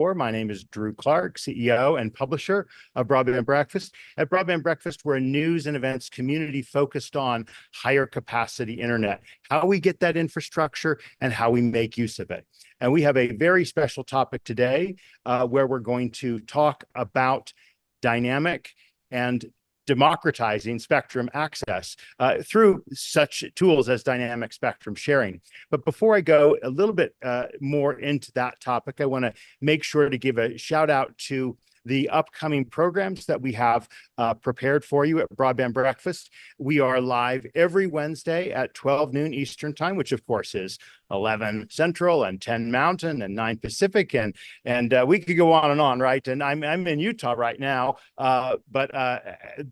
My name is Drew Clark, CEO and publisher of Broadband Breakfast. At Broadband Breakfast, we're a news and events community focused on higher capacity internet, how we get that infrastructure and how we make use of it. And we have a very special topic today where we're going to talk about dynamic and democratizing spectrum access through such tools as dynamic spectrum sharing. But before I go a little bit more into that topic, I want to make sure to give a shout out to the upcoming programs that we have prepared for you at Broadband Breakfast. We are live every Wednesday at 12 noon Eastern time, which of course is 11 Central and 10 Mountain and 9 Pacific. And we could go on and on, right? And I'm in Utah right now, but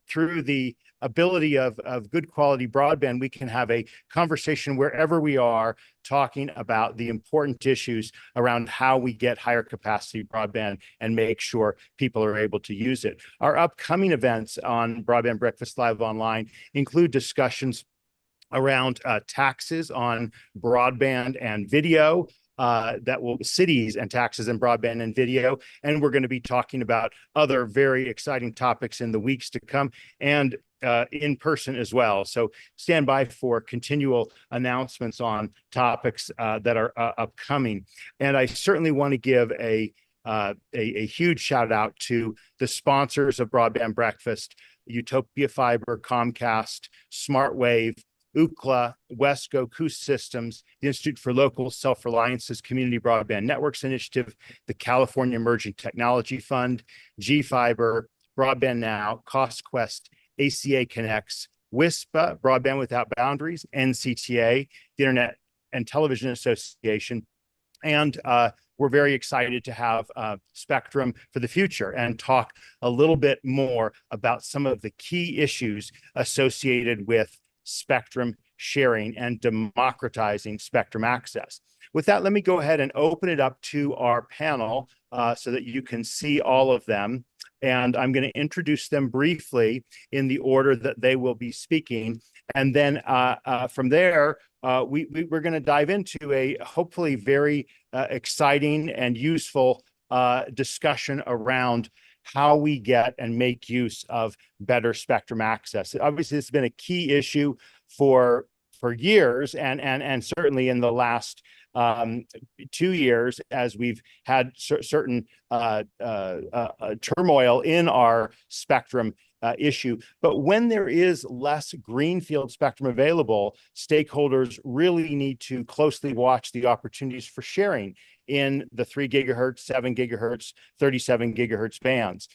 through the ability of good quality broadband, we can have a conversation wherever we are talking about the important issues around how we get higher capacity broadband and make sure people are able to use it. Our upcoming events on Broadband Breakfast Live Online include discussions around taxes on broadband and video, cities and taxes and broadband and video. And we're going to be talking about other very exciting topics in the weeks to come and in person as well. So stand by for continual announcements on topics that are upcoming. And I certainly want to give a huge shout out to the sponsors of Broadband Breakfast: Utopia Fiber, Comcast, SmartWave, Ookla, Wesco, Coos Systems, the Institute for Local Self-Reliance's Community Broadband Networks Initiative, the California Emerging Technology Fund, G-Fiber, Broadband Now, CostQuest, ACA Connects, WISPA, Broadband Without Boundaries, NCTA, the Internet and Television Association, and we're very excited to have Spectrum for the Future and talk a little bit more about some of the key issues associated with spectrum sharing and democratizing spectrum access. With that, let me go ahead and open it up to our panel so that you can see all of them. And I'm going to introduce them briefly in the order that they will be speaking. And then from there, we're going to dive into a hopefully very exciting and useful discussion around how we get and make use of better spectrum access. Obviously, this has been a key issue for years, and certainly in the last 2 years, as we've had certain turmoil in our spectrum issue. But when there is less greenfield spectrum available, stakeholders really need to closely watch the opportunities for sharing in the 3 gigahertz, 7 gigahertz, 37 gigahertz bands.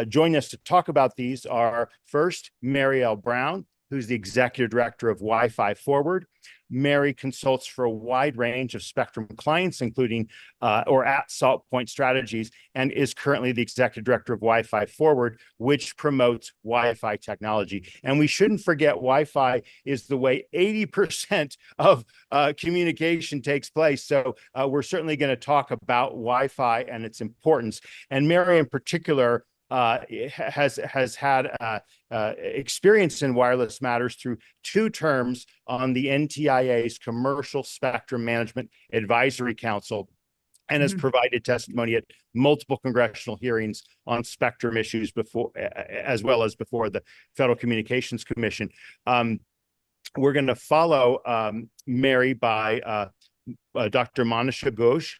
Joining us to talk about these are first, Mary L. Brown, who's the Executive Director of Wi-Fi Forward. Mary consults for a wide range of spectrum clients, including at Salt Point Strategies, and is currently the Executive Director of Wi-Fi Forward, which promotes Wi-Fi technology. And we shouldn't forget Wi-Fi is the way 80% of communication takes place. So we're certainly going to talk about Wi-Fi and its importance. And Mary in particular has had experience in wireless matters through 2 terms on the NTIA's Commercial Spectrum Management Advisory Council, and has provided testimony at multiple congressional hearings on spectrum issues before, as well as before the Federal Communications Commission. We're going to follow Mary by Dr. Manisha Ghosh.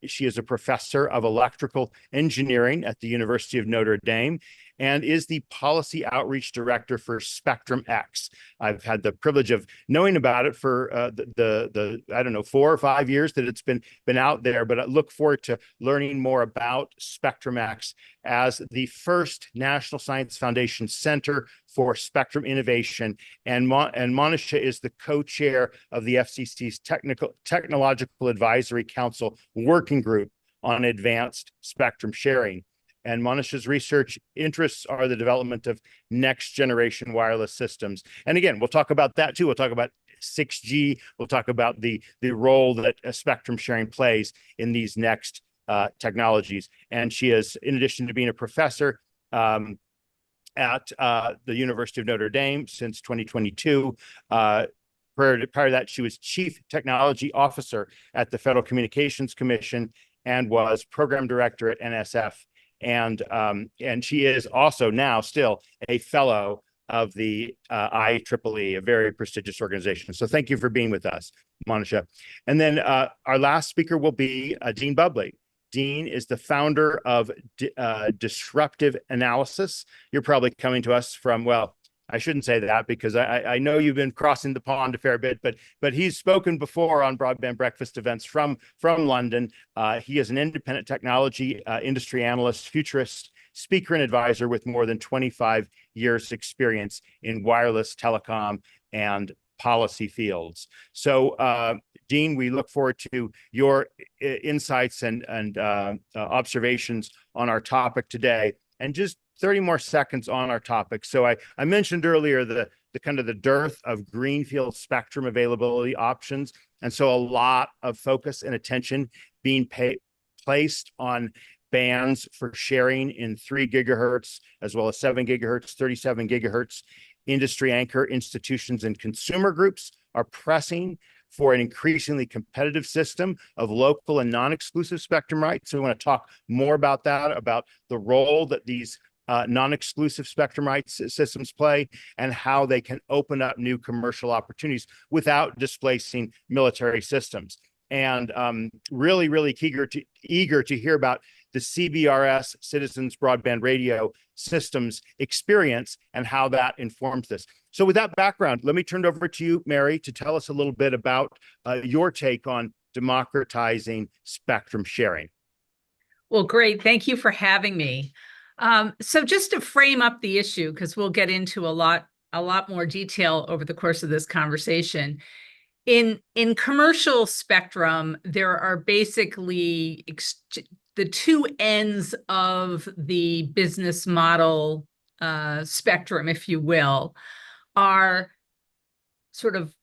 She is a professor of electrical engineering at the University of Notre Dame and is the policy outreach director for Spectrum X. I've had the privilege of knowing about it for I don't know, 4 or 5 years that it's been out there, but I look forward to learning more about Spectrum X as the first National Science Foundation Center for Spectrum Innovation. And Manisha is the co-chair of the FCC's Technological Advisory Council Working Group on Advanced Spectrum Sharing. And Manisha's research interests are the development of next generation wireless systems. And again, we'll talk about that too. We'll talk about 6G. We'll talk about the role that spectrum sharing plays in these next technologies. And she is, in addition to being a professor at the University of Notre Dame since 2022, prior to that, she was Chief Technology Officer at the Federal Communications Commission and was program director at NSF. And she is also now still a fellow of the IEEE, a very prestigious organization. So thank you for being with us, Monisha. And then our last speaker will be Dean Bubley. Dean is the founder of Disruptive Analysis. You're probably coming to us from, well, I shouldn't say that because I know you've been crossing the pond a fair bit, but he's spoken before on Broadband Breakfast events from London. He is an independent technology industry analyst, futurist, speaker, and advisor with more than 25 years experience in wireless, telecom, and policy fields. So, Dean, we look forward to your insights and observations on our topic today. And just 30 more seconds on our topic. So I mentioned earlier the kind of the dearth of greenfield spectrum availability options. And so a lot of focus and attention being placed on bands for sharing in 3 gigahertz, as well as 7 gigahertz, 37 gigahertz. Industry anchor institutions and consumer groups are pressing for an increasingly competitive system of local and non-exclusive spectrum rights. So we want to talk more about that, about the role that these non-exclusive spectrum rights systems play and how they can open up new commercial opportunities without displacing military systems. And really, really eager to hear about the CBRS, Citizens Broadband Radio Systems experience and how that informs this. So with that background, let me turn it over to you, Mary, to tell us a little bit about your take on democratizing spectrum sharing. Well, great. Thank you for having me. So just to frame up the issue, because we'll get into a lot more detail over the course of this conversation. In commercial spectrum, there are basically the two ends of the business model spectrum, if you will, are sort of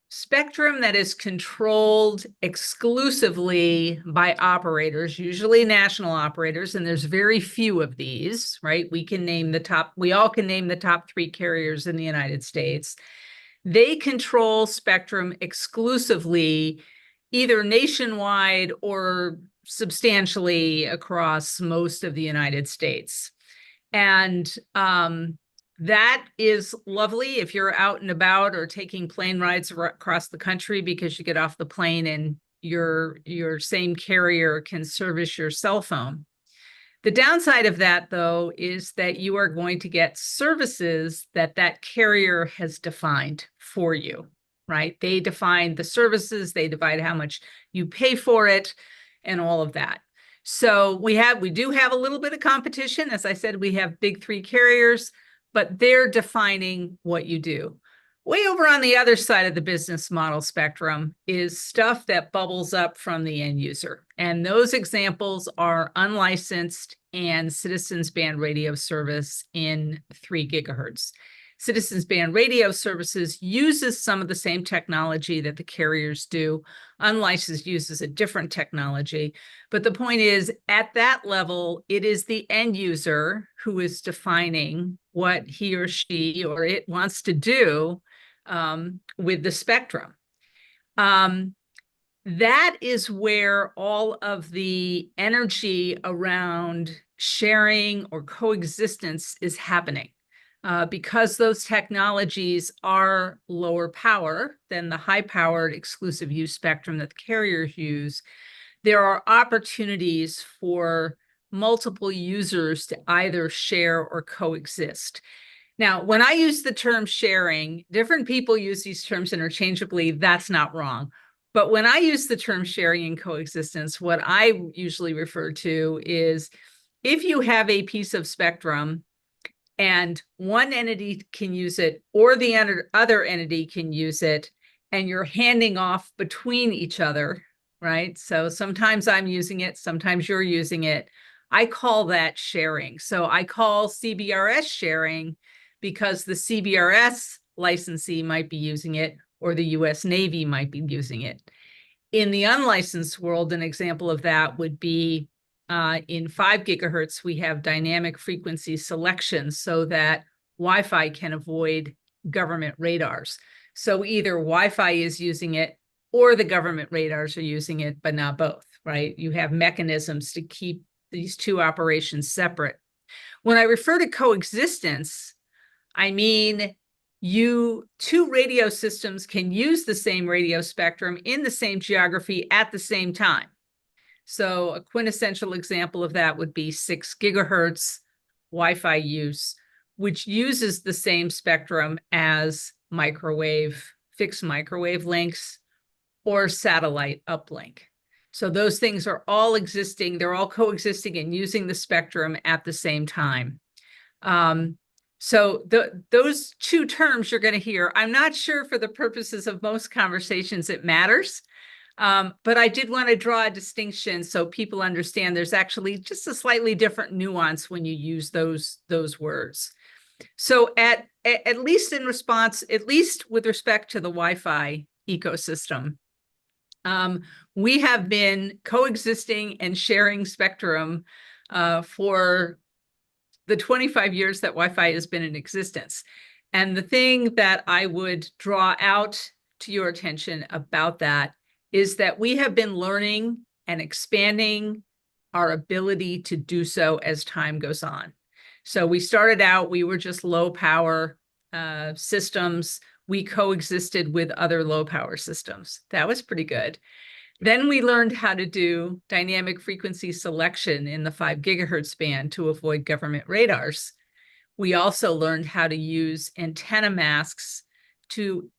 spectrum that is controlled exclusively by operators, usually national operators, and there's very few of these, right? We all can name the top 3 carriers in the United States. They control spectrum exclusively, either nationwide or substantially across most of the United States. And that is lovely if you're out and about or taking plane rides across the country, because you get off the plane and your same carrier can service your cell phone. The downside of that, though, is that you are going to get services that carrier has defined for you, right? They define the services, they divide how much you pay for it, and all of that. So we do have a little bit of competition. As I said, we have big 3 carriers, but they're defining what you do. Way over on the other side of the business model spectrum is stuff that bubbles up from the end user. And those examples are unlicensed and citizens band radio service in 3 gigahertz. Citizens band radio services uses some of the same technology that the carriers do. Unlicensed uses a different technology. But the point is, at that level, it is the end user who is defining what he or she or it wants to do with the spectrum. That is where all of the energy around sharing or coexistence is happening. Because those technologies are lower power than the high-powered exclusive use spectrum that the carriers use, there are opportunities for multiple users to either share or coexist. Now, when I use the term sharing, different people use these terms interchangeably. That's not wrong. But when I use the term sharing and coexistence, what I usually refer to is if you have a piece of spectrum and one entity can use it or the other entity can use it, and you're handing off between each other, right? So sometimes I'm using it, sometimes you're using it. I call that sharing. So I call CBRS sharing because the CBRS licensee might be using it or the US Navy might be using it. In the unlicensed world, an example of that would be in 5 gigahertz, we have dynamic frequency selection so that Wi-Fi can avoid government radars. So either Wi-Fi is using it or the government radars are using it, but not both, right? You have mechanisms to keep these two operations separate. When I refer to coexistence, I mean two radio systems can use the same radio spectrum in the same geography at the same time. So a quintessential example of that would be 6 gigahertz Wi-Fi use, which uses the same spectrum as fixed microwave links or satellite uplink. So those things are all existing. They're all coexisting and using the spectrum at the same time. So those two terms you're going to hear, I'm not sure for the purposes of most conversations it matters, but I did want to draw a distinction so people understand there's actually just a slightly different nuance when you use those words. So at least in response, at least with respect to the Wi-Fi ecosystem, we have been coexisting and sharing spectrum for the 25 years that Wi-Fi has been in existence. And the thing that I would draw out to your attention about that is that we have been learning and expanding our ability to do so as time goes on. So we started out, we were just low power systems. We coexisted with other low power systems. That was pretty good. Then we learned how to do dynamic frequency selection in the 5 gigahertz band to avoid government radars. We also learned how to use antenna masks to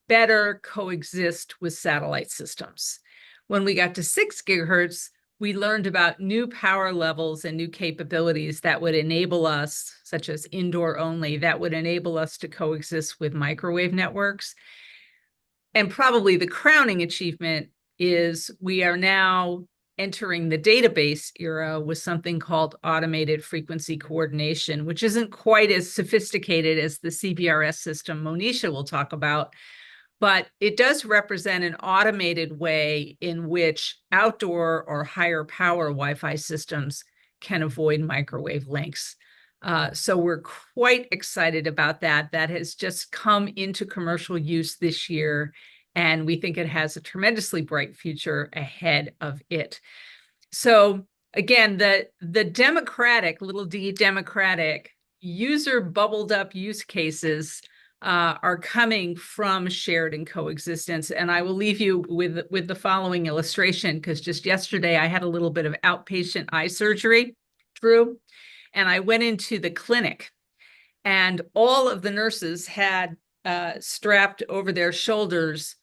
better coexist with satellite systems. When we got to 6 gigahertz, we learned about new power levels and new capabilities that would enable us, such as indoor only, that would enable us to coexist with microwave networks. And probably the crowning achievement is we are now entering the database era with something called automated frequency coordination, which isn't quite as sophisticated as the CBRS system Monisha will talk about, but it does represent an automated way in which outdoor or higher power Wi-Fi systems can avoid microwave links. So we're quite excited about that. That has just come into commercial use this year, and we think it has a tremendously bright future ahead of it. So again, the democratic, little d democratic, user bubbled up use cases are coming from shared and coexistence. And I will leave you with the following illustration, because just yesterday I had a little bit of outpatient eye surgery, Drew, and I went into the clinic and all of the nurses had strapped over their shoulders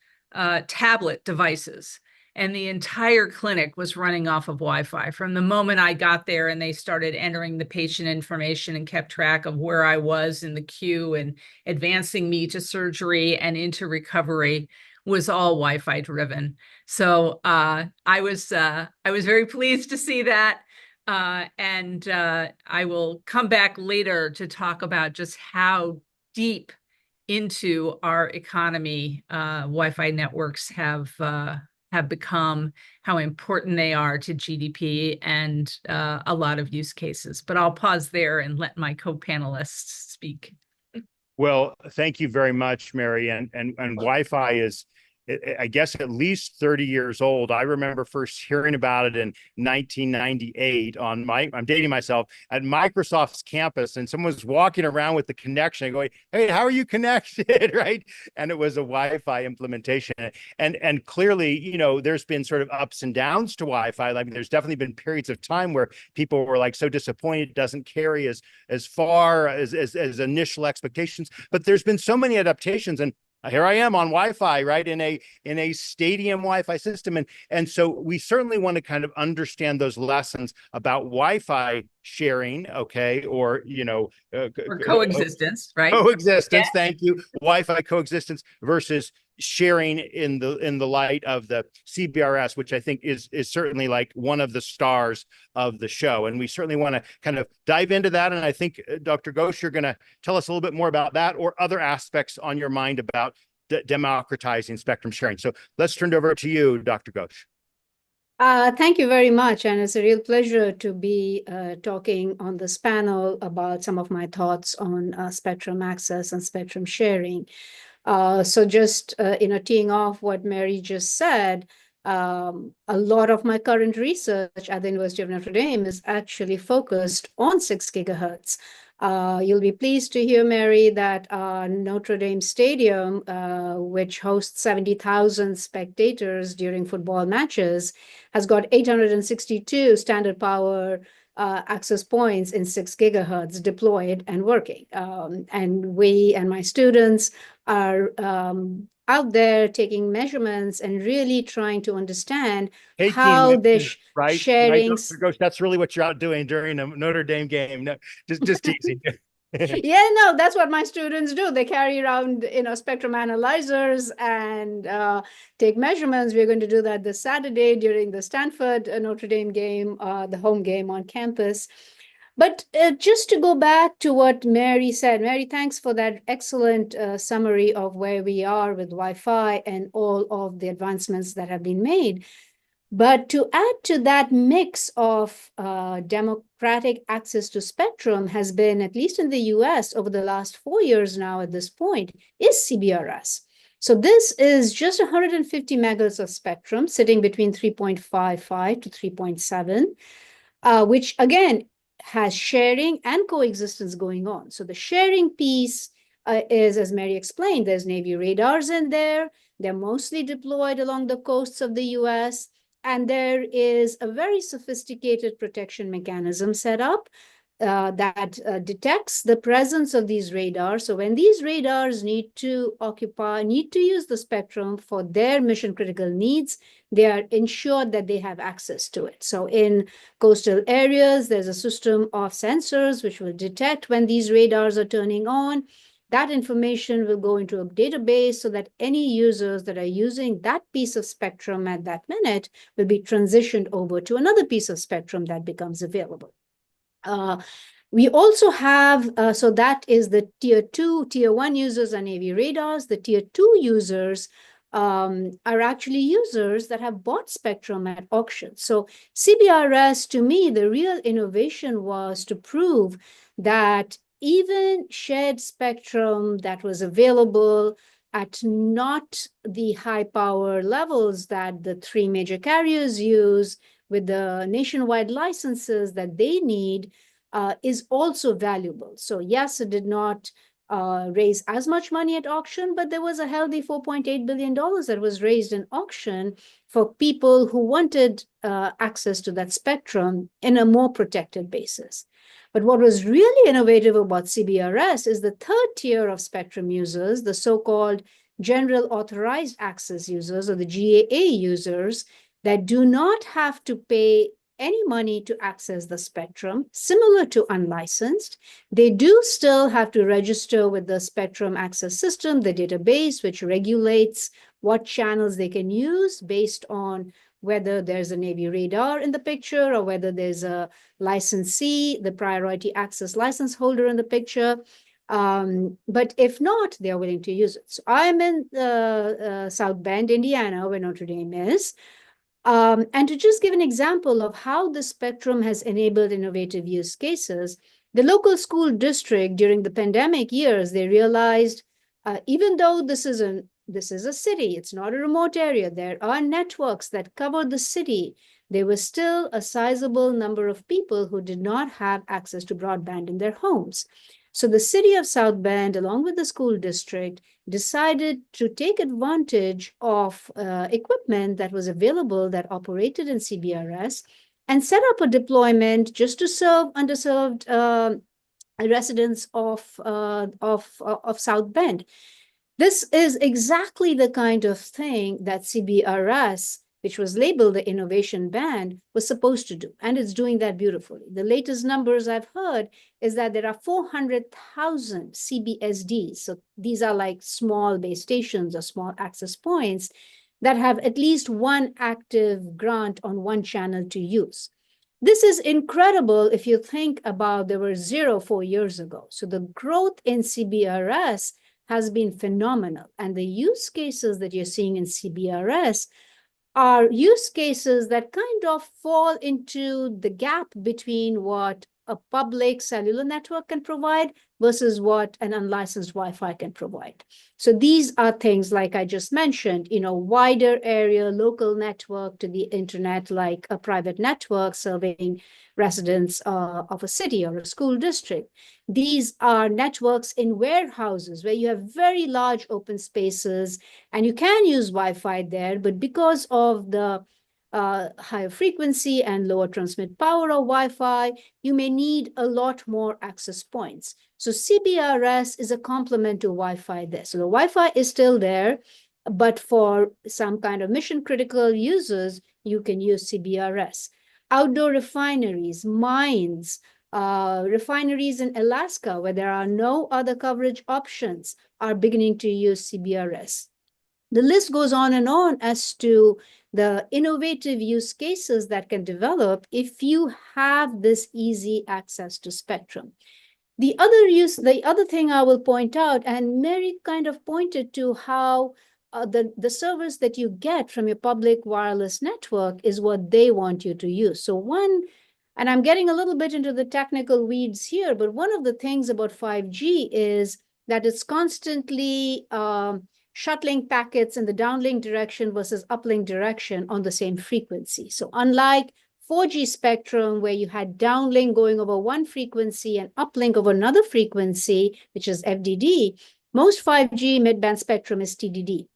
tablet devices. And the entire clinic was running off of Wi-Fi. From the moment I got there and they started entering the patient information and kept track of where I was in the queue and advancing me to surgery and into recovery, was all Wi-Fi driven. So I was very pleased to see that. And I will come back later to talk about just how deep into our economy Wi-Fi networks have become, how important they are to GDP and a lot of use cases. But I'll pause there and let my co-panelists speak. Well, thank you very much, Mary. And Wi-Fi is, I guess, at least 30 years old. I remember first hearing about it in 1998 I'm dating myself, at Microsoft's campus, and someone was walking around with the connection going, "Hey, how are you connected?" Right? And it was a Wi-Fi implementation. And clearly, you know, there's been sort of ups and downs to Wi-Fi. I mean, there's definitely been periods of time where people were like so disappointed it doesn't carry as far as initial expectations. But there's been so many adaptations, and here I am on Wi-Fi, right, in a stadium Wi-Fi system, and so we certainly want to kind of understand those lessons about Wi-Fi sharing, okay, or or coexistence, right? Coexistence, yeah. Thank you. Wi-Fi coexistence versus sharing in the light of the CBRS, which I think is certainly like one of the stars of the show. And we certainly want to kind of dive into that. And I think, Dr. Ghosh, you're going to tell us a little bit more about that or other aspects on your mind about democratizing spectrum sharing. So let's turn it over to you, Dr. Ghosh. Thank you very much. And it's a real pleasure to be talking on this panel about some of my thoughts on spectrum access and spectrum sharing. So just, teeing off what Mary just said, A lot of my current research at the University of Notre Dame is actually focused on 6 gigahertz. You'll be pleased to hear, Mary, that Notre Dame Stadium, which hosts 70,000 spectators during football matches, has got 862 standard power access points in 6 gigahertz deployed and working. And we and my students are out there taking measurements and really trying to understand how this sharing. That's really what you're out doing during a Notre Dame game. No, just teasing. Yeah, no, that's what my students do. They carry around, spectrum analyzers and take measurements. We're going to do that this Saturday during the Stanford Notre Dame game, the home game on campus. But just to go back to what Mary said, Mary, thanks for that excellent summary of where we are with Wi-Fi and all of the advancements that have been made. But to add to that mix of democratic access to spectrum has been, at least in the US over the last 4 years now at this point, is CBRS. So this is just 150 megahertz of spectrum sitting between 3.55 to 3.7, which again has sharing and coexistence going on. So the sharing piece is, as Mary explained, there's Navy radars in there. They're mostly deployed along the coasts of the US. And there is a very sophisticated protection mechanism set up that detects the presence of these radars. So when these radars need to use the spectrum for their mission critical needs, they are ensured that they have access to it. So in coastal areas, there's a system of sensors which will detect when these radars are turning on. That information will go into a database so that any users that are using that piece of spectrum at that minute will be transitioned over to another piece of spectrum that becomes available. We also have, so that is the tier 2, tier 1 users are Navy radars. The tier 2 users are actually users that have bought spectrum at auction. So CBRS, to me, the real innovation was to prove that even shared spectrum that was available at not the high power levels that the 3 major carriers use with the nationwide licenses that they need is also valuable. So yes, it did not raise as much money at auction, but there was a healthy $4.8 billion that was raised in auction for people who wanted access to that spectrum in a more protected basis. But what was really innovative about CBRS is the third tier of spectrum users, the so-called general authorized access users, or the GAA users, that do not have to pay any money to access the spectrum, similar to unlicensed. They do still have to register with the spectrum access system, the database, which regulates what channels they can use based on whether there's a Navy radar in the picture or whether there's a licensee, the priority access license holder in the picture. But if not, they're willing to use it. So I'm in South Bend, Indiana, where Notre Dame is. And to just give an example of how the spectrum has enabled innovative use cases, the local school district during the pandemic years, they realized even though this is a city, it's not a remote area, there are networks that cover the city, there was still a sizable number of people who did not have access to broadband in their homes. So the city of South Bend, along with the school district, decided to take advantage of equipment that was available that operated in CBRS and set up a deployment just to serve underserved residents of South Bend. This is exactly the kind of thing that CBRS, which was labeled the innovation band, was supposed to do. And it's doing that beautifully. The latest numbers I've heard is that there are 400,000 CBSDs. So these are like small base stations or small access points that have at least one active grant on one channel to use. This is incredible if you think about there were 0 4 years ago. So the growth in CBRS has been phenomenal. And the use cases that you're seeing in CBRS are use cases that kind of fall into the gap between what a public cellular network can provide versus what an unlicensed Wi-Fi can provide. So these are things like I just mentioned, wider area local network to the internet, like a private network serving residents of a city or a school district. These are networks in warehouses where you have very large open spaces and you can use Wi-Fi there, but because of the higher frequency and lower transmit power of Wi-Fi, you may need a lot more access points. So CBRS is a complement to Wi-Fi there. So the Wi-Fi is still there, but for some kind of mission critical users, you can use CBRS. Outdoor refineries, mines, refineries in Alaska, where there are no other coverage options, are beginning to use CBRS. The list goes on and on as to the innovative use cases that can develop if you have this easy access to spectrum. The other thing I will point out, and Mary kind of pointed to how the service that you get from your public wireless network is what they want you to use. So and I'm getting a little bit into the technical weeds here, but one of the things about 5G is that it's constantly shuttling packets in the downlink direction versus uplink direction on the same frequency. So unlike 4G spectrum, where you had downlink going over one frequency and uplink over another frequency, which is FDD, most 5G mid-band spectrum is TDD.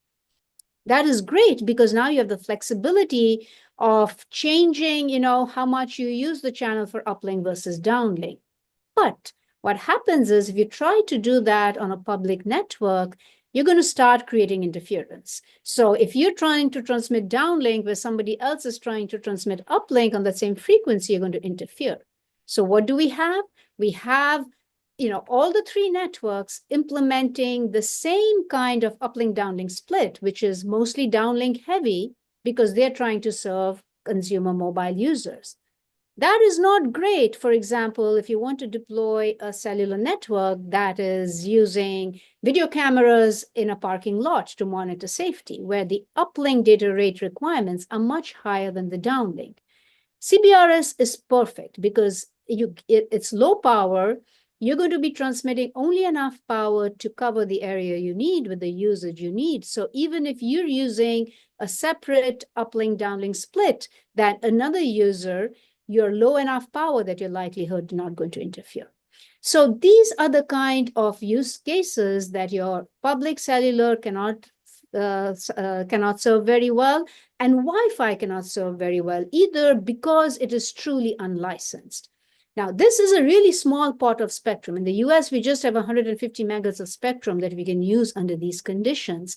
That is great because now you have the flexibility of changing, how much you use the channel for uplink versus downlink. But what happens is if you try to do that on a public network, you're going to start creating interference. So if you're trying to transmit downlink where somebody else is trying to transmit uplink on that same frequency, you're going to interfere. So what do we have? We have, all the three networks implementing the same kind of uplink downlink split, which is mostly downlink heavy because they're trying to serve consumer mobile users. That is not great. For example, if you want to deploy a cellular network that is using video cameras in a parking lot to monitor safety, where the uplink data rate requirements are much higher than the downlink. CBRS is perfect because it's low power. You're going to be transmitting only enough power to cover the area you need with the usage you need. So even if you're using a separate uplink downlink split than another user, you're low enough power that your likelihood not going to interfere. So these are the kind of use cases that your public cellular cannot serve very well, and Wi-Fi cannot serve very well either because it is truly unlicensed. Now, this is a really small part of spectrum. In the US, we just have 150 megahertz of spectrum that we can use under these conditions.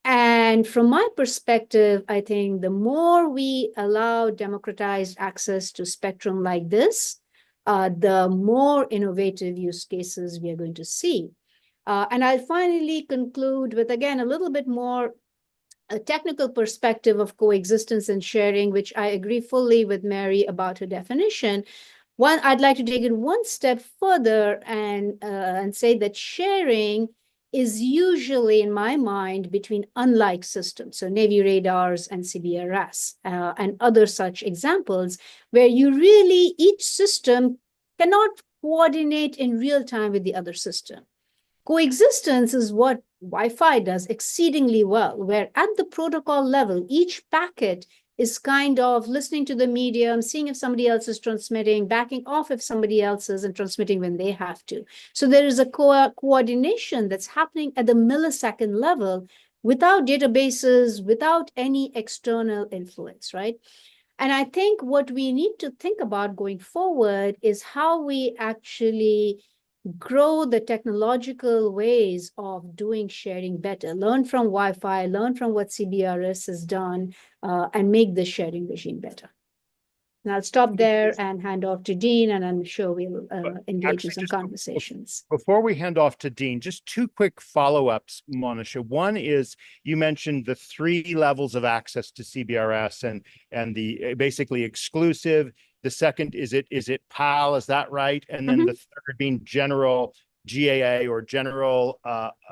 And from my perspective, I think the more we allow democratized access to spectrum like this, the more innovative use cases we are going to see. And I'll finally conclude with, again, a little bit more a technical perspective of coexistence and sharing, which I agree fully with Mary about her definition. One, I'd like to take it one step further and say that sharing is usually, in my mind, between unlike systems, so Navy radars and CBRS and other such examples, where each system cannot coordinate in real time with the other system. Coexistence is what Wi-Fi does exceedingly well, where at the protocol level, each packet is kind of listening to the medium, seeing if somebody else is transmitting, backing off if somebody else is, and transmitting when they have to. So there is a coordination that's happening at the millisecond level without databases, without any external influence, right? And I think what we need to think about going forward is how we actually grow the technological ways of doing sharing better, learn from Wi-Fi, learn from what CBRS has done, and make the sharing regime better. And I'll stop there and hand off to Dean, and I'm sure we'll engage in some conversations. Before we hand off to Dean, just two quick follow-ups, Monisha. One is you mentioned the 3 levels of access to CBRS and the basically exclusive. The second, is it PAL, is that right? And then the third being general GAA or general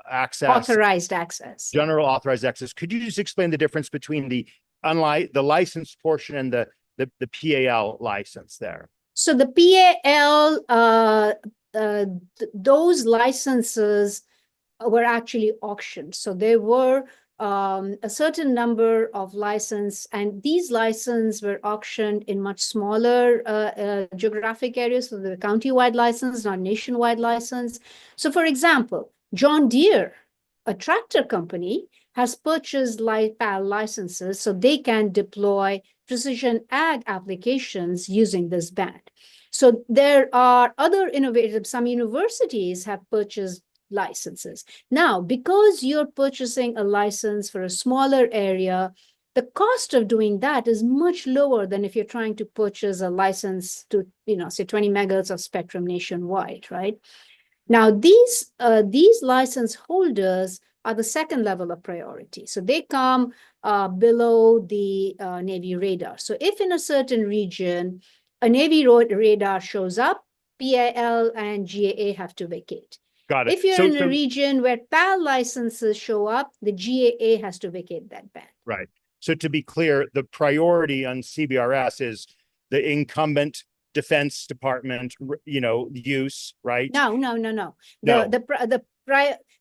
access. Authorized access. General authorized access. Could you just explain the difference between the licensed portion and the PAL license there? So the PAL, those licenses were actually auctioned. So there were a certain number of license, and these licenses were auctioned in much smaller geographic areas. So the county-wide license, not nationwide license. So for example, John Deere, a tractor company, has purchased PAL licenses so they can deploy precision ag applications using this band. So there are other innovative, some universities have purchased licenses. Now, because you're purchasing a license for a smaller area, the cost of doing that is much lower than if you're trying to purchase a license to, say 20 megahertz of spectrum nationwide, right? Now, these license holders are the second level of priority. So they come below the Navy radar. So if in a certain region, a Navy radar shows up, PAL and GAA have to vacate. Got it. If you're in a region where PAL licenses show up, the GAA has to vacate that band. Right. So to be clear, the priority on CBRS is the incumbent Defense Department, use, right? No.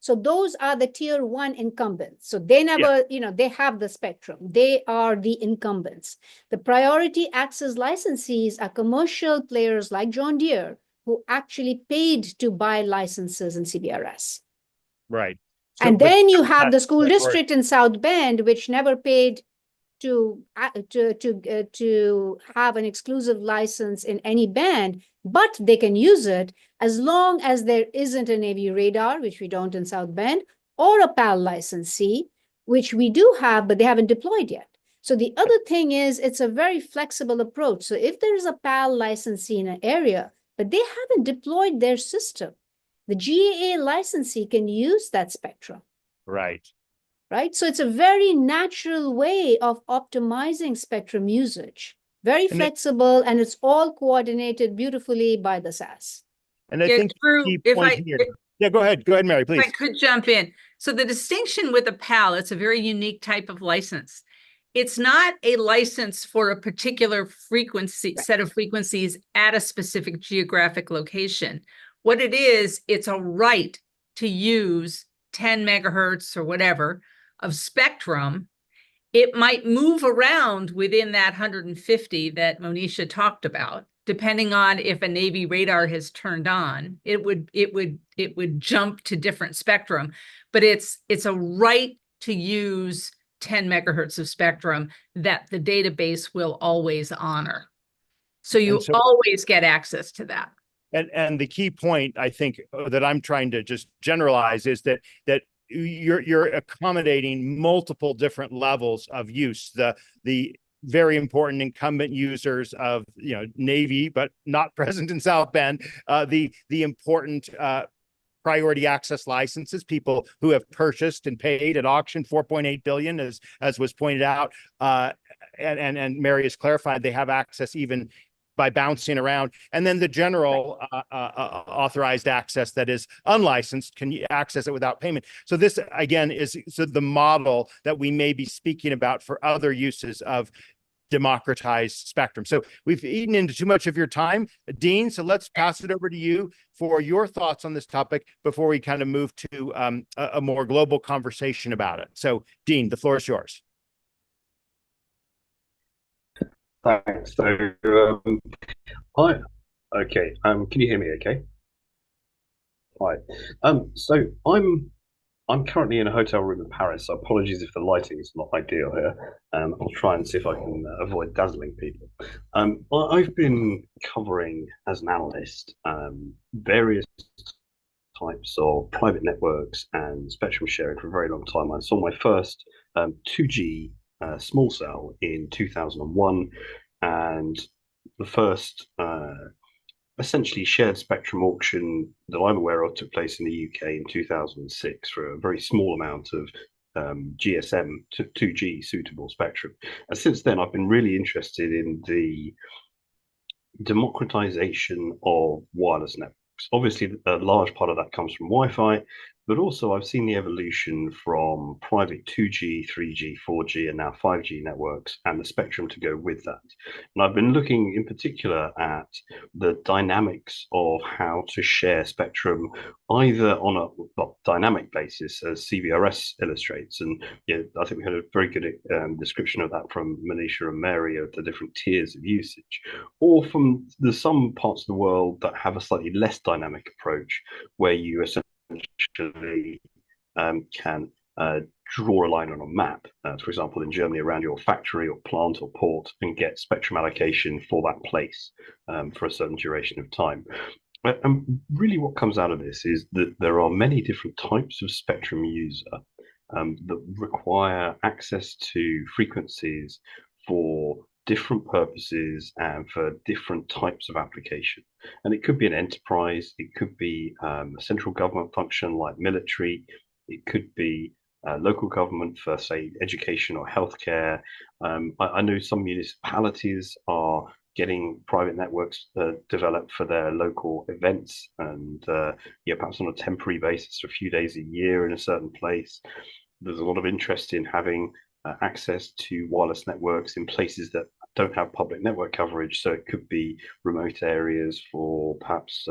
So those are the tier one incumbents. So they never, they have the spectrum. They are the incumbents. The priority access licensees are commercial players like John Deere who actually paid to buy licenses in CBRS. Right. So, and then you have the school district in South Bend, which never paid to have an exclusive license in any band, but they can use it as long as there isn't a Navy radar, which we don't in South Bend, or a PAL licensee, which we do have, but they haven't deployed yet. So the other thing is it's a very flexible approach. So if there is a PAL licensee in an area, but they haven't deployed their system, the GAA licensee can use that spectrum. Right. Right? So it's a very natural way of optimizing spectrum usage. Very flexible, and it's all coordinated beautifully by the SAS. And I think yeah, go ahead, Mary, please. If I could jump in. So the distinction with a PAL, it's a very unique type of license. It's not a license for a particular frequency, set of frequencies at a specific geographic location. What it is, it's a right to use 10 megahertz or whatever of spectrum. It might move around within that 150 that Monisha talked about, depending on if a Navy radar has turned on. It would jump to different spectrum, but it's a right to use 10 megahertz of spectrum that the database will always honor. So you always get access to that. And the key point, I think, that I'm trying to just generalize is that you're accommodating multiple different levels of use. The very important incumbent users of Navy, but not present in South Bend. The important priority access licenses, people who have purchased and paid at auction 4.8 billion, as was pointed out, and Mary has clarified they have access even by bouncing around, and then the general authorized access that is unlicensed can access it without payment. So this again is the model that we may be speaking about for other uses of democratized spectrum. So we've eaten into too much of your time, Dean. So let's pass it over to you for your thoughts on this topic before we kind of move to a more global conversation about it. So Dean, the floor is yours. Thanks. So, hi. Okay. Can you hear me? Okay. Hi. So I'm currently in a hotel room in Paris. So apologies if the lighting is not ideal here. I'll try and see if I can avoid dazzling people. I've been covering as an analyst various types of private networks and spectrum sharing for a very long time. I saw my first 2G small cell in 2001, and the first essentially shared spectrum auction that I'm aware of took place in the UK in 2006 for a very small amount of GSM to 2G suitable spectrum. And since then, I've been really interested in the democratization of wireless networks. networks. Obviously, a large part of that comes from Wi-Fi, but also I've seen the evolution from private 2G, 3G, 4G, and now 5G networks and the spectrum to go with that. And I've been looking in particular at the dynamics of how to share spectrum either on a dynamic basis, as CBRS illustrates. And yeah, I think we had a very good description of that from Manisha and Mary of the different tiers of usage, or from some parts of the world that have a slightly less dynamic approach, where you essentially can draw a line on a map, for example, in Germany around your factory or plant or port, and get spectrum allocation for that place for a certain duration of time. And really what comes out of this is that there are many different types of spectrum user that require access to frequencies for different purposes and for different types of application. And it could be an enterprise, it could be a central government function like military, it could be local government for, say, education or healthcare. I know some municipalities are getting private networks developed for their local events, and yeah, perhaps on a temporary basis for a few days a year in a certain place. There's a lot of interest in having access to wireless networks in places that don't have public network coverage. So it could be remote areas for perhaps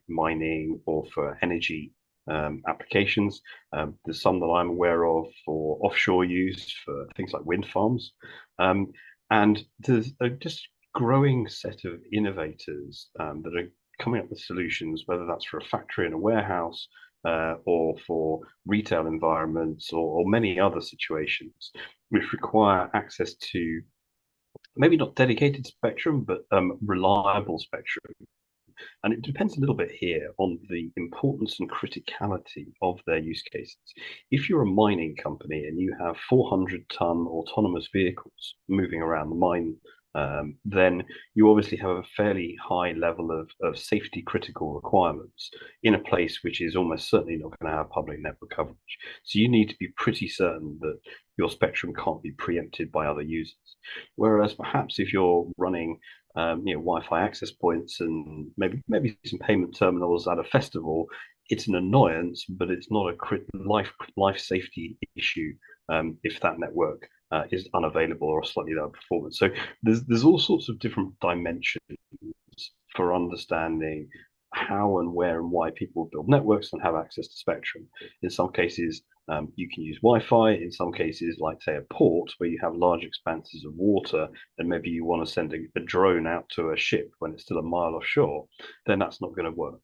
mining or for energy applications. There's some that I'm aware of for offshore use for things like wind farms. And there's a just growing set of innovators that are coming up with solutions, whether that's for a factory and a warehouse, or for retail environments, or many other situations, which require access to maybe not dedicated spectrum, but reliable spectrum. And it depends a little bit here on the importance and criticality of their use cases. If you're a mining company and you have 400-ton autonomous vehicles moving around the mine, then you obviously have a fairly high level of safety critical requirements in a place which is almost certainly not going to have public network coverage. So you need to be pretty certain that your spectrum can't be preempted by other users. Whereas perhaps if you're running Wi-Fi access points and maybe some payment terminals at a festival, it's an annoyance, but it's not a life safety issue if that network is unavailable or slightly lower performance. So there's all sorts of different dimensions for understanding how and where and why people build networks and have access to spectrum. In some cases, you can use Wi-Fi. In some cases, like say a port where you have large expanses of water, and maybe you want to send a drone out to a ship when it's still a mile offshore, then that's not going to work.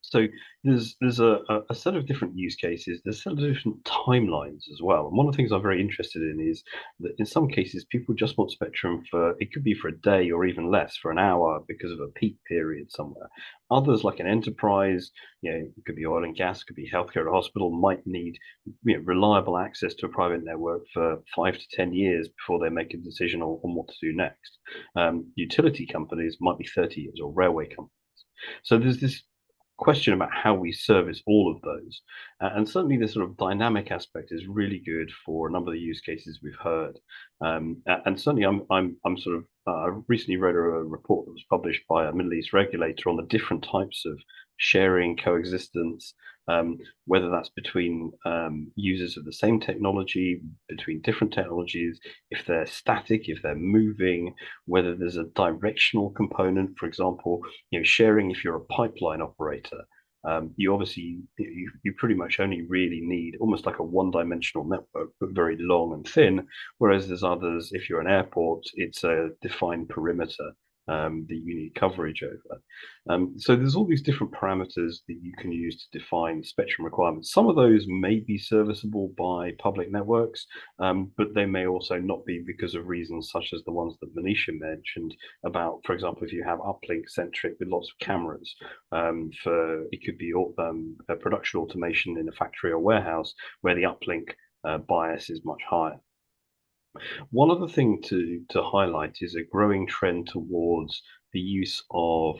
So there's a set of different use cases. There's a set of different timelines as well. And one of the things I'm very interested in is that in some cases, people just want spectrum it could be for a day or even less, for an hour because of a peak period somewhere. Others, like an enterprise, it could be oil and gas, could be healthcare or hospital, might need reliable access to a private network for 5 to 10 years before they make a decision on what to do next. Utility companies might be 30 years, or railway companies. So there's this question about how we service all of those, and certainly the sort of dynamic aspect is really good for a number of the use cases we've heard, and certainly I'm sort of I recently read a report that was published by a Middle East regulator on the different types of sharing, coexistence, whether that's between users of the same technology, between different technologies, if they're static, if they're moving, whether there's a directional component, for example, sharing if you're a pipeline operator. You obviously, you pretty much only really need almost like a one-dimensional network, but very long and thin, whereas there's others, if you're an airport, it's a defined perimeter that you need coverage over. So there's all these different parameters that you can use to define spectrum requirements. Some of those may be serviceable by public networks, but they may also not be because of reasons such as the ones that Manisha mentioned about, for example, if you have uplink centric with lots of cameras, it could be a production automation in a factory or warehouse where the uplink bias is much higher. One other thing to highlight is a growing trend towards the use of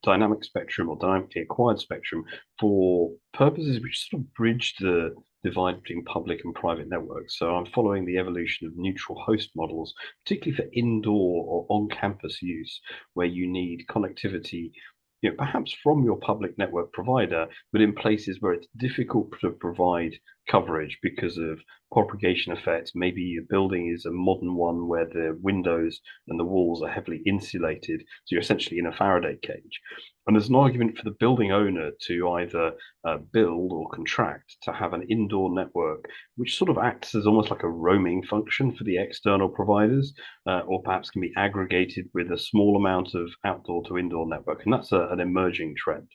dynamic spectrum or dynamically acquired spectrum for purposes which sort of bridge the divide between public and private networks. So I'm following the evolution of neutral host models, particularly for indoor or on-campus use, where you need connectivity, perhaps from your public network provider, but in places where it's difficult to provide coverage because of propagation effects. Maybe a building is a modern one where the windows and the walls are heavily insulated, so you're essentially in a Faraday cage. And there's an argument for the building owner to either build or contract to have an indoor network, which sort of acts as almost like a roaming function for the external providers, or perhaps can be aggregated with a small amount of outdoor to indoor network. And that's an emerging trend.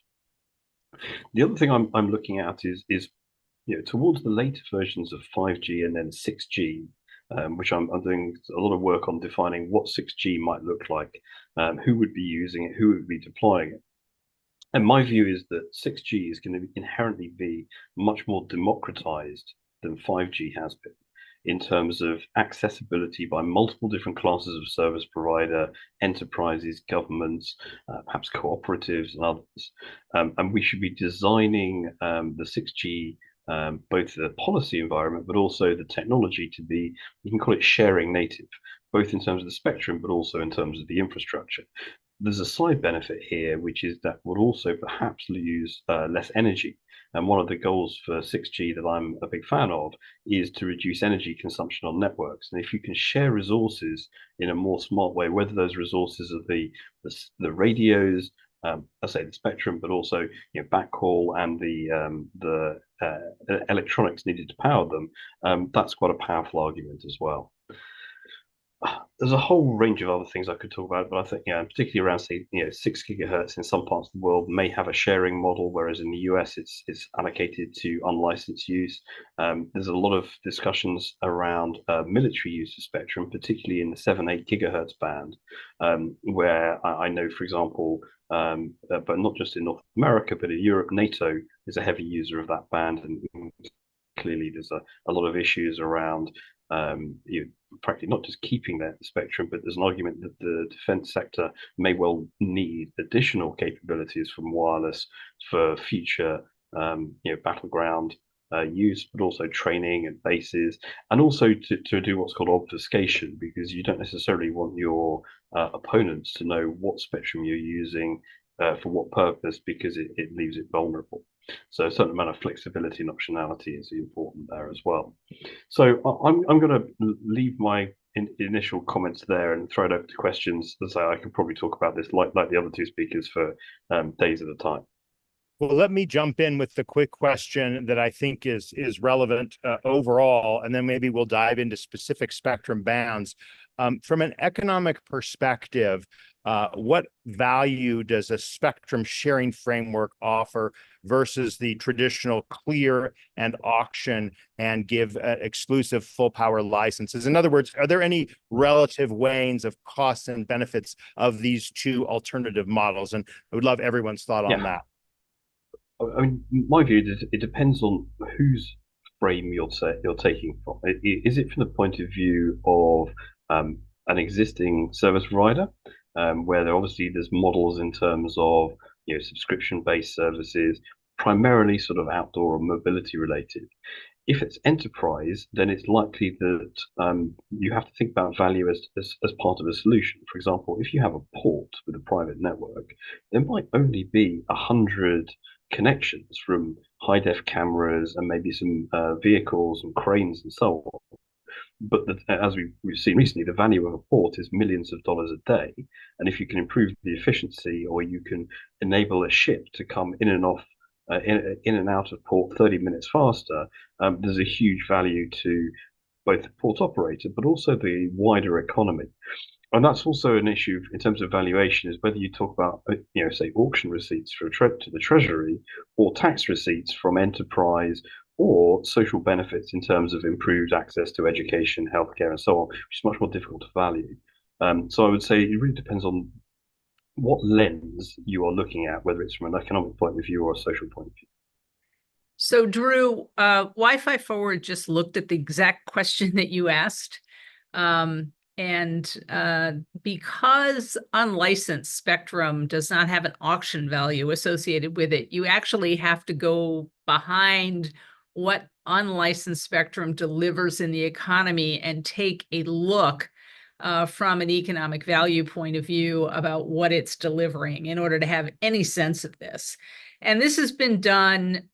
The other thing I'm looking at is towards the later versions of 5G and then 6G, which I'm doing a lot of work on defining what 6G might look like, who would be using it, who would be deploying it. And my view is that 6G is going to inherently be much more democratized than 5G has been in terms of accessibility by multiple different classes of service provider, enterprises, governments, perhaps cooperatives and others. And we should be designing the 6G, both the policy environment, but also the technology to be, you can call it sharing native, both in terms of the spectrum, but also in terms of the infrastructure. There's a side benefit here, which is that we'll also perhaps use less energy. And one of the goals for 6G that I'm a big fan of is to reduce energy consumption on networks. And if you can share resources in a more smart way, whether those resources are the radios, I say the spectrum, but also backhaul and the electronics needed to power them, that's quite a powerful argument as well. There's a whole range of other things I could talk about, but I think, particularly around, say, 6 gigahertz in some parts of the world may have a sharing model, whereas in the US it's allocated to unlicensed use. There's a lot of discussions around military use of spectrum, particularly in the 7-8 gigahertz band, where I know, for example, but not just in North America, but in Europe, NATO is a heavy user of that band, and clearly there's a lot of issues around practically not just keeping that spectrum, but there's an argument that the defense sector may well need additional capabilities from wireless for future battleground use, but also training and bases, and also to do what's called obfuscation, because you don't necessarily want your opponents to know what spectrum you're using for what purpose, because it leaves it vulnerable. So a certain amount of flexibility and optionality is important there as well. So I'm going to leave my initial comments there and throw it over to questions. As I could probably talk about this like the other two speakers for days at a time. Well, let me jump in with the quick question that I think is relevant overall, and then maybe we'll dive into specific spectrum bands. From an economic perspective, what value does a spectrum sharing framework offer versus the traditional clear and auction and give exclusive full power licenses? In other words, are there any relative weighings of costs and benefits of these two alternative models? And I would love everyone's thought on that. I mean, my view is it depends on whose frame you're taking from. Is it from the point of view of an existing service provider, where obviously there's models in terms of subscription-based services, primarily sort of outdoor or mobility related? If it's enterprise, then it's likely that you have to think about value as part of a solution. For example, if you have a port with a private network, there might only be 100 connections from high-def cameras and maybe some vehicles and cranes and so on. But as we've seen recently, the value of a port is millions of dollars a day. And if you can improve the efficiency, or you can enable a ship to come in and off, in and out of port 30 minutes faster, there's a huge value to both the port operator, but also the wider economy. And that's also an issue in terms of valuation, is whether you talk about, say, auction receipts to the Treasury, or tax receipts from enterprise, or social benefits in terms of improved access to education, healthcare, and so on, which is much more difficult to value. So I would say it really depends on what lens you are looking at, whether it's from an economic point of view or a social point of view. So Drew, Wi-Fi Forward just looked at the exact question that you asked. And because unlicensed spectrum does not have an auction value associated with it, you actually have to go behind what unlicensed spectrum delivers in the economy and take a look from an economic value point of view about what it's delivering in order to have any sense of this. And this has been done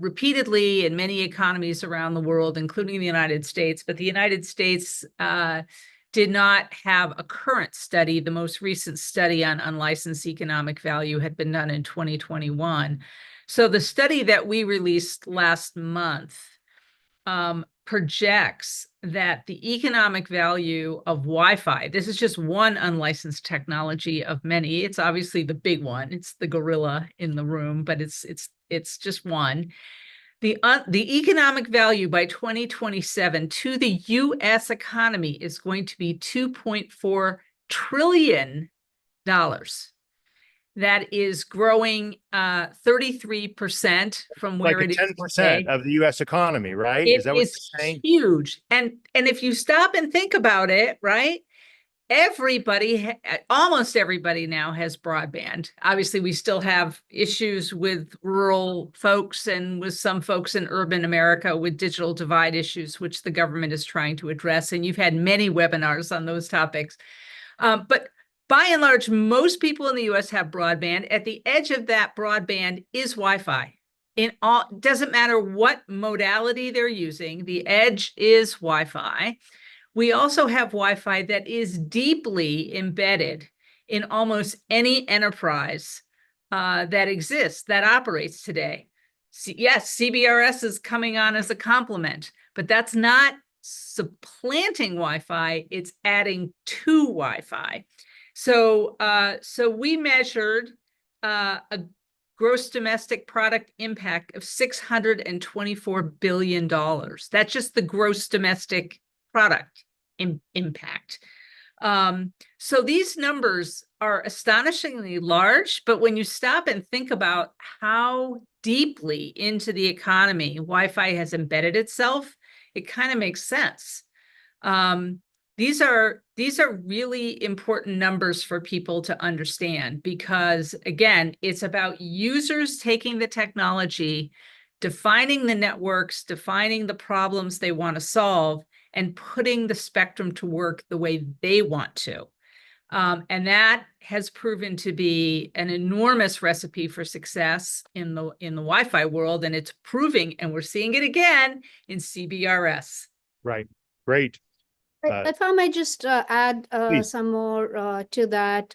repeatedly in many economies around the world, including the United States. But the United States did not have a current study. The most recent study on unlicensed economic value had been done in 2021. So the study that we released last month projects that the economic value of Wi-Fi, this is just one unlicensed technology of many. It's obviously the big one. It's the gorilla in the room, but it's just one. The economic value by 2027 to the U.S. economy is going to be $2.4 trillion. That is growing 33% from where Like it is 10% today. of the U.S. economy, right? It Is that what is you're saying? huge. And if you stop and think about it, right? Everybody, almost everybody now has broadband. Obviously, we still have issues with rural folks and with some folks in urban America with digital divide issues, which the government is trying to address. And you've had many webinars on those topics. But by and large, most people in the US have broadband. At the edge of that broadband is Wi-Fi. Doesn't matter what modality they're using, the edge is Wi-Fi. We also have Wi-Fi that is deeply embedded in almost any enterprise that exists, that operates today. Yes, CBRS is coming on as a complement, but that's not supplanting Wi-Fi, it's adding to Wi-Fi. So we measured a gross domestic product impact of $624 billion. That's just the gross domestic product impact. So these numbers are astonishingly large, but when you stop and think about how deeply into the economy Wi-Fi has embedded itself, it kind of makes sense. These are really important numbers for people to understand because, again, it's about users taking the technology, defining the networks, defining the problems they want to solve, and putting the spectrum to work the way they want to. And that has proven to be an enormous recipe for success in the Wi-Fi world, and it's proving, and we're seeing it again in CBRS. Right. Great. If I might just add some more to that.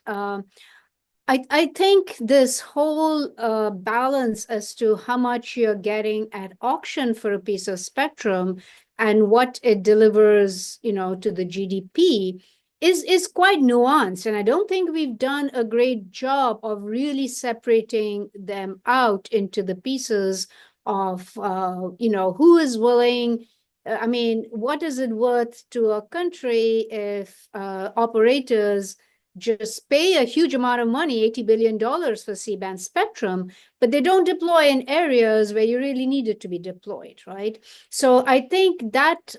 I think this whole balance as to how much you're getting at auction for a piece of spectrum and what it delivers, to the GDP is quite nuanced. And I don't think we've done a great job of really separating them out into the pieces of, who is willing. I mean, what is it worth to a country if operators just pay a huge amount of money, $80 billion for C-band spectrum, but they don't deploy in areas where you really need it to be deployed, right? So I think that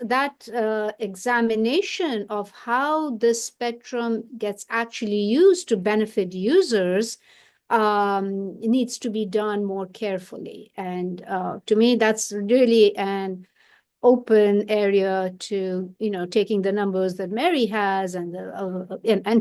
examination of how this spectrum gets actually used to benefit users needs to be done more carefully. And to me, that's really an open area to, taking the numbers that Mary has and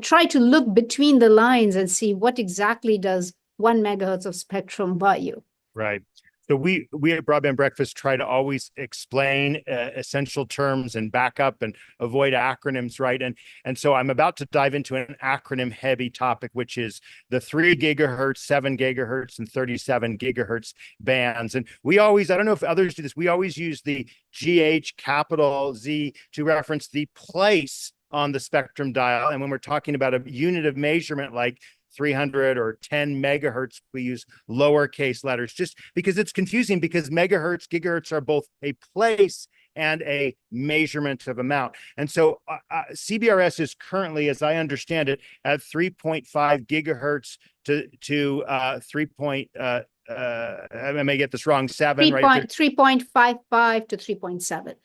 try to look between the lines and see what exactly does 1 megahertz of spectrum buy you. Right. So we at Broadband Breakfast try to always explain essential terms and back up and avoid acronyms, right? And so I'm about to dive into an acronym heavy topic, which is the 3 gigahertz, 7 gigahertz, and 37 gigahertz bands. And we always, I don't know if others do this, we always use the GH capital Z to reference the place on the spectrum dial. And when we're talking about a unit of measurement like 300 or 10 megahertz, we use lowercase letters just because it's confusing, because megahertz, gigahertz are both a place and a measurement of amount. And so CBRS is currently, as I understand it, at 3.5 gigahertz to 3. I may get this wrong, 7, right? 3.55 to 3.7.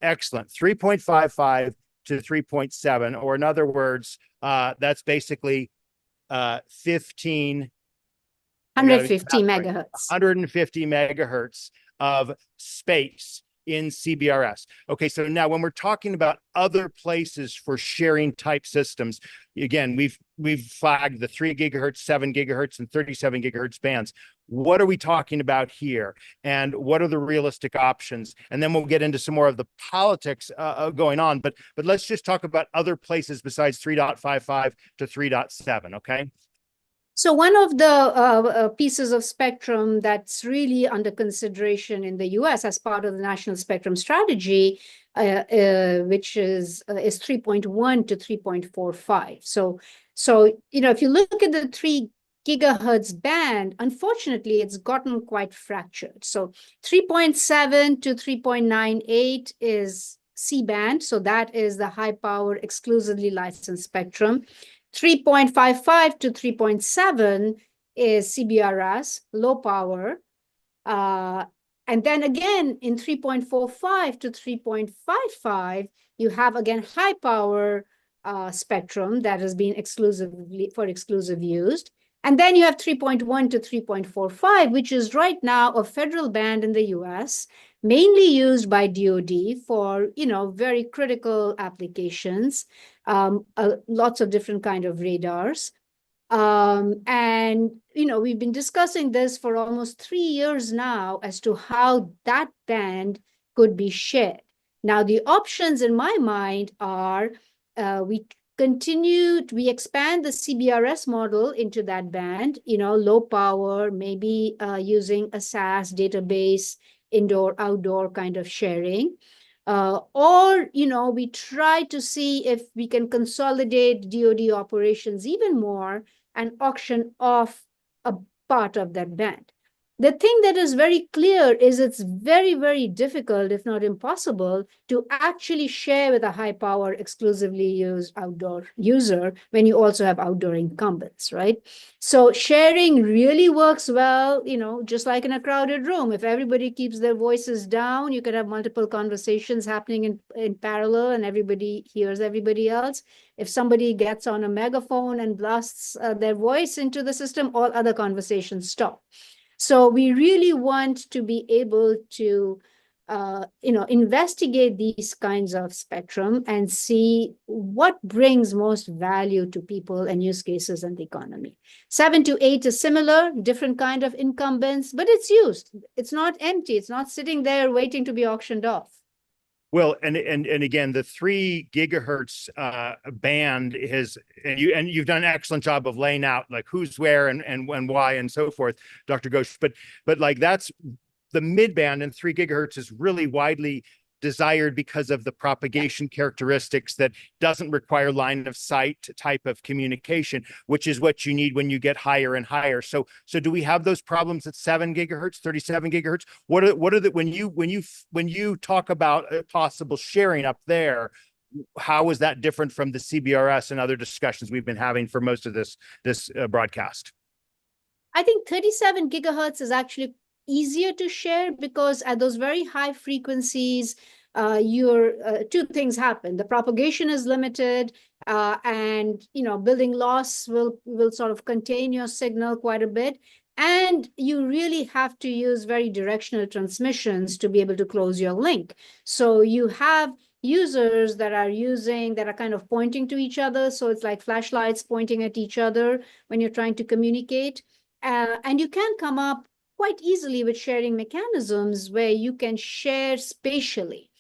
Excellent. 3.55 to 3.7, or in other words, that's basically 150 megahertz. 150 megahertz of space in CBRS. Okay, so now when we're talking about other places for sharing type systems, again, we've flagged the 3 gigahertz, 7 gigahertz, and 37 gigahertz bands. What are we talking about here? And what are the realistic options? And then we'll get into some more of the politics going on. But let's just talk about other places besides 3.55 to 3.7, okay? So one of the pieces of spectrum that's really under consideration in the US as part of the National Spectrum Strategy, which is 3.1 to 3.45. So, if you look at the 3 gigahertz band, unfortunately, it's gotten quite fractured. So 3.7 to 3.98 is C-band. So that is the high power exclusively licensed spectrum. 3.55 to 3.7 is CBRS, low power. And then again, in 3.45 to 3.55, you have again high power spectrum that has been exclusive used. And then you have 3.1 to 3.45, which is right now a federal band in the US, mainly used by DoD for, very critical applications, lots of different kind of radars. And, we've been discussing this for almost 3 years now as to how that band could be shared. Now, the options in my mind are we expand the CBRS model into that band, low power, maybe using a SAS database, indoor-outdoor kind of sharing. Or, we try to see if we can consolidate DoD operations even more and auction off a part of that band. The thing that is very clear is it's very, very difficult, if not impossible, to actually share with a high power exclusively used outdoor user when you also have outdoor incumbents, right? So sharing really works well, just like in a crowded room. If everybody keeps their voices down, you could have multiple conversations happening in parallel and everybody hears everybody else. If somebody gets on a megaphone and blasts their voice into the system, all other conversations stop. So we really want to be able to, investigate these kinds of spectrum and see what brings most value to people and use cases and the economy. 7 to 8 is similar, different kind of incumbents, but it's used. It's not empty. It's not sitting there waiting to be auctioned off. Well, and again, the 3 gigahertz band is, and you've done an excellent job of laying out like who's where and why and so forth, Dr. Ghosh. But like that's the mid band, and 3 gigahertz is really widely desired because of the propagation characteristics that doesn't require line of sight type of communication, which is what you need when you get higher and higher. So do we have those problems at 7 gigahertz, 37 gigahertz? What are the, when you talk about possible sharing up there, how is that different from the CBRS and other discussions we've been having for most of this broadcast? I think 37 gigahertz is actually easier to share because at those very high frequencies, two things happen. The propagation is limited, and building loss will sort of contain your signal quite a bit. And you really have to use very directional transmissions to be able to close your link. So you have users that are kind of pointing to each other. So it's like flashlights pointing at each other when you're trying to communicate. And you can come up quite easily with sharing mechanisms where you can share spatially.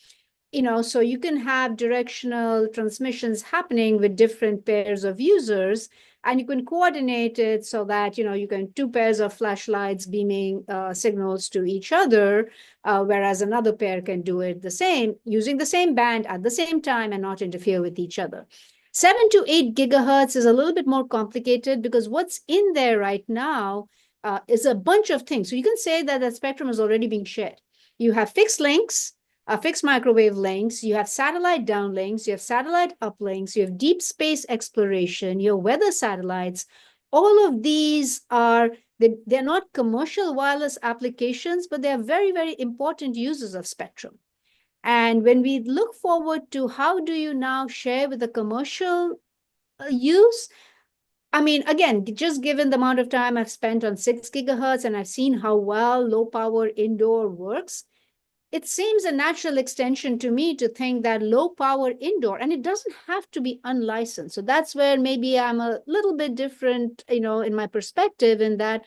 So you can have directional transmissions happening with different pairs of users, and you can coordinate it so that, you can 2 pairs of flashlights beaming signals to each other, whereas another pair can do it the same, using the same band at the same time and not interfere with each other. 7 to 8 gigahertz is a little bit more complicated because what's in there right now is a bunch of things. So you can say that that spectrum is already being shared. You have fixed links, fixed microwave links, you have satellite downlinks, you have satellite uplinks, you have deep space exploration, your weather satellites. All of these they're not commercial wireless applications, but they're very, very important users of spectrum. And when we look forward to how do you now share with the commercial use, I mean, again, just given the amount of time I've spent on 6 gigahertz and I've seen how well low power indoor works, it seems a natural extension to me to think that low power indoor, and it doesn't have to be unlicensed. So that's where maybe I'm a little bit different, in my perspective, in that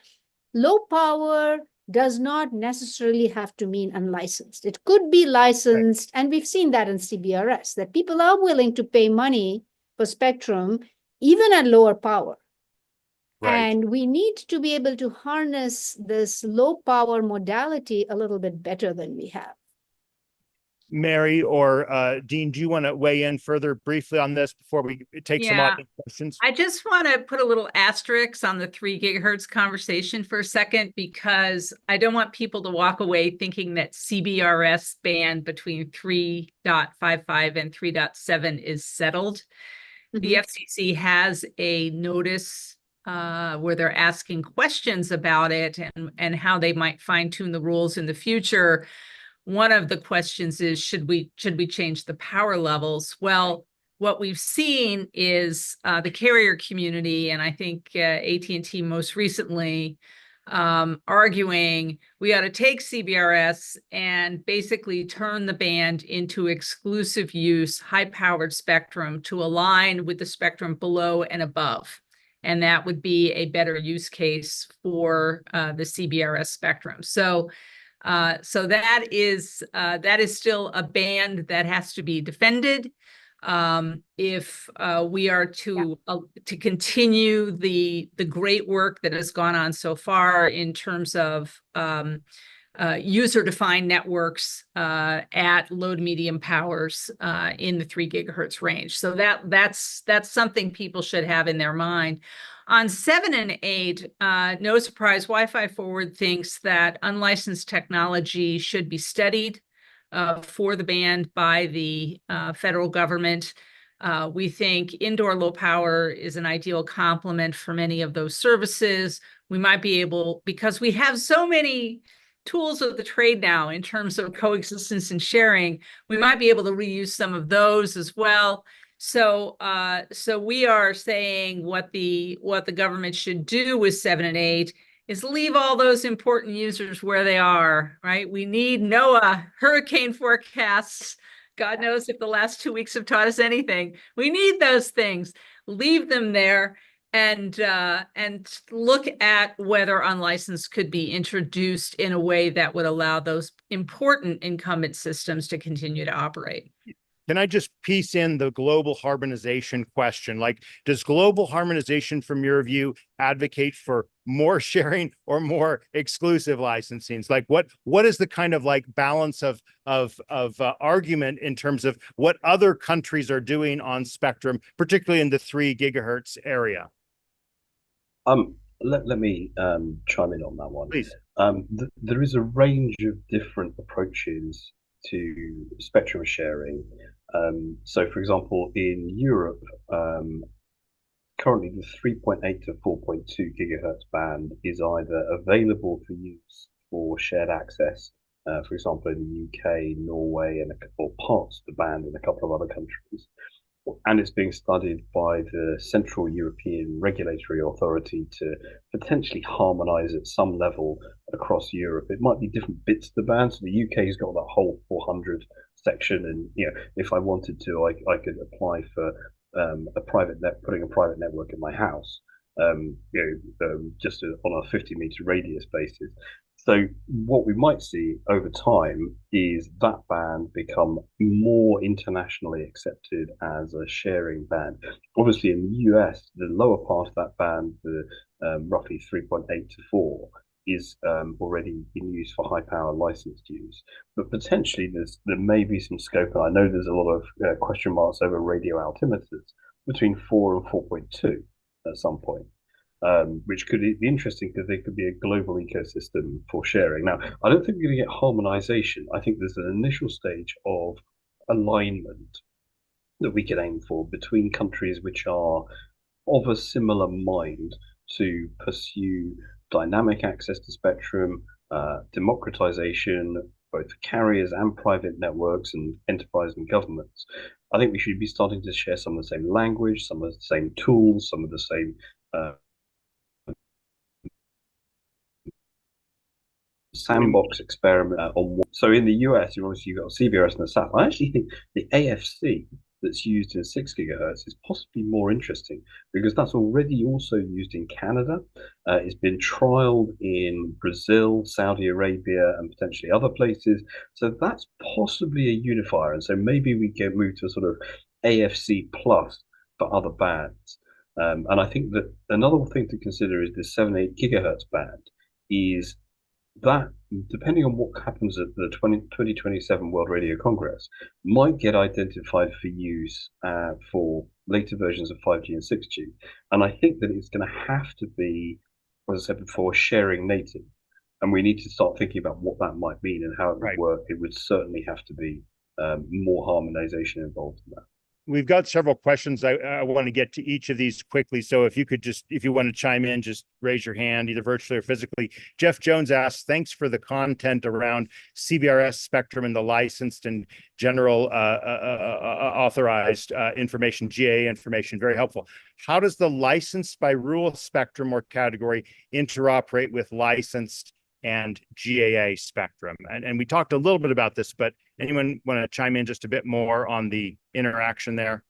low power does not necessarily have to mean unlicensed. It could be licensed, and we've seen that in CBRS, that people are willing to pay money for spectrum, even at lower power. Right. And we need to be able to harness this low power modality a little bit better than we have. Mary or Dean, do you want to weigh in further briefly on this before we take some audience questions? I just want to put a little asterisk on the 3 gigahertz conversation for a second, because I don't want people to walk away thinking that CBRS band between 3.55 and 3.7 is settled. The FCC has a notice where they're asking questions about it and how they might fine tune the rules in the future. One of the questions is, should we change the power levels? Well, what we've seen is the carrier community, and I think AT&T most recently, arguing we ought to take CBRS and basically turn the band into exclusive use, high-powered spectrum to align with the spectrum below and above. And that would be a better use case for the CBRS spectrum. So that is still a band that has to be defended. If we are to continue the great work that has gone on so far in terms of user-defined networks at low to medium powers in the 3 gigahertz range. So that's something people should have in their mind. On 7 and 8, no surprise, Wi-Fi Forward thinks that unlicensed technology should be studied for the band by the federal government. We think indoor low power is an ideal complement for many of those services. We might be able, because we have so many tools of the trade now in terms of coexistence and sharing, we might be able to reuse some of those as well. So we are saying what the government should do with 7 and 8 is leave all those important users where they are, right? We need NOAA hurricane forecasts. God knows if the last 2 weeks have taught us anything. We need those things. Leave them there and look at whether unlicensed could be introduced in a way that would allow those important incumbent systems to continue to operate. Can I just piece in the global harmonization question? Like, does global harmonization, from your view, advocate for more sharing or more exclusive licensing? Like, what is the kind of like balance of argument in terms of what other countries are doing on spectrum, particularly in the 3 gigahertz area? Let me chime in on that one. Please. There is a range of different approaches to spectrum sharing. So, for example, in Europe, currently the 3.8 to 4.2 gigahertz band is either available for use for shared access, for example, in the UK, Norway, or parts of the band in a couple of other countries. And it's being studied by the Central European Regulatory Authority to potentially harmonize at some level across Europe. It might be different bits of the band. So the UK's got that whole 400 section, and if I wanted to, I could apply for putting a private network in my house, just on a 50-meter radius basis. So what we might see over time is that band become more internationally accepted as a sharing band. Obviously, in the US, the lower part of that band, the roughly 3.8 to 4, is already in use for high power licensed use. But potentially there may be some scope, and I know there's a lot of question marks over radio altimeters between 4 and 4.2 at some point. Which could be interesting because there could be a global ecosystem for sharing. Now, I don't think we're going to get harmonization. I think there's an initial stage of alignment that we can aim for between countries which are of a similar mind to pursue dynamic access to spectrum, democratization, both carriers and private networks and enterprise and governments. I think we should be starting to share some of the same language, some of the same tools, some of the same sandbox experiment on one. So in the US, you've got CBRS and the SAS. I actually think the AFC that's used in 6 gigahertz is possibly more interesting because that's already also used in Canada. It's been trialed in Brazil, Saudi Arabia, and potentially other places. So that's possibly a unifier. And so maybe we can move to a sort of AFC plus for other bands. And I think that another thing to consider is the 7-8 gigahertz band is that, depending on what happens at the 2027 World Radio Congress, might get identified for use for later versions of 5G and 6G. And I think that it's going to have to be, as I said before, sharing native. And we need to start thinking about what that might mean and how it would work. It would certainly have to be more harmonization involved in that. We've got several questions. I want to get to each of these quickly. So if you could just, if you want to chime in, just raise your hand, either virtually or physically. Jeff Jones asks, thanks for the content around CBRS spectrum and the licensed and general authorized information, GA information, very helpful. How does the licensed by rule spectrum or category interoperate with licensed and GAA spectrum? And we talked a little bit about this, but anyone want to chime in just a bit more on the interaction there?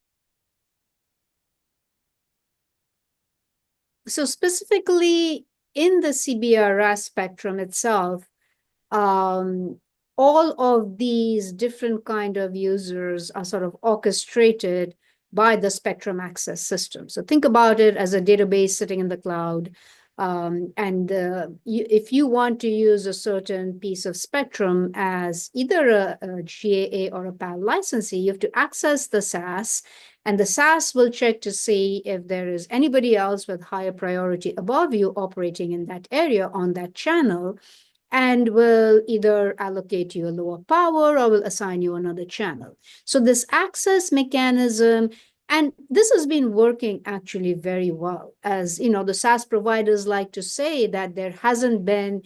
So specifically in the CBRS spectrum itself, all of these different kind of users are sort of orchestrated by the spectrum access system. So think about it as a database sitting in the cloud. If you want to use a certain piece of spectrum as either a GAA or a PAL licensee, you have to access the SAS, and the SAS will check to see if there is anybody else with higher priority above you operating in that area on that channel, and will either allocate you a lower power or will assign you another channel. So this access mechanism, and this has been working actually very well. As you know, the SaaS providers like to say that there hasn't been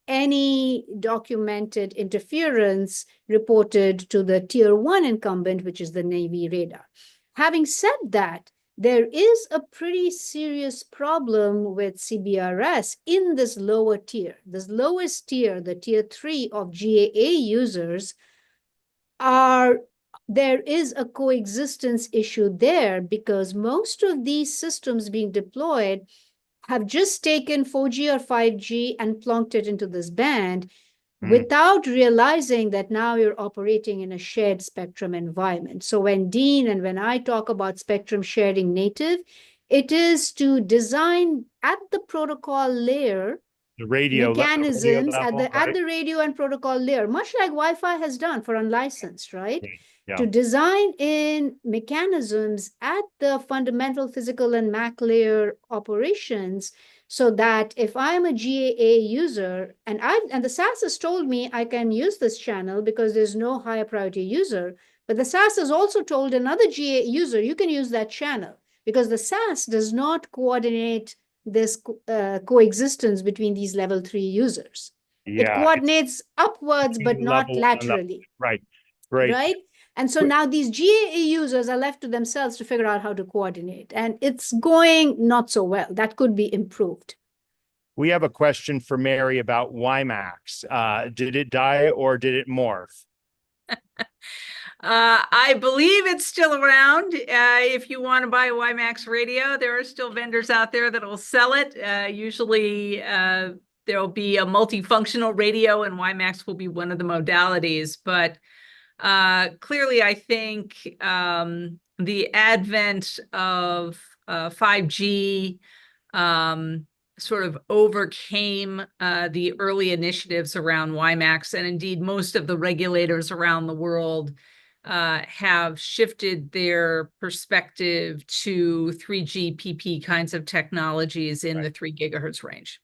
any documented interference reported to the tier 1 incumbent, which is the Navy radar. Having said that, there is a pretty serious problem with CBRS in this lower tier. This lowest tier, the tier 3 of GAA users, there is a coexistence issue there because most of these systems being deployed have just taken 4G or 5G and plunked it into this band without realizing that now you're operating in a shared spectrum environment. So when Dean and when I talk about spectrum sharing native, it is to design at the protocol layer the radio mechanisms level, at the radio and protocol layer, much like Wi-Fi has done for unlicensed, right? Yeah. To design in mechanisms at the fundamental physical and MAC layer operations, so that if I'm a GAA user and the SAS has told me I can use this channel because there's no higher priority user, but the SAS has also told another GAA user you can use that channel because the SAS does not coordinate this coexistence between these level 3 users. Yeah, it coordinates upwards, but not laterally. Right. Great. Right. And so now these GAA users are left to themselves to figure out how to coordinate. And it's going not so well. That could be improved. We have a question for Mary about WiMAX. Did it die or did it morph? I believe it's still around. If you want to buy a WiMAX radio, there are still vendors out there that will sell it. Usually there'll be a multifunctional radio and WiMAX will be one of the modalities. But clearly, I think the advent of 5G sort of overcame the early initiatives around WiMAX, and indeed most of the regulators around the world have shifted their perspective to 3GPP kinds of technologies in the 3 gigahertz range.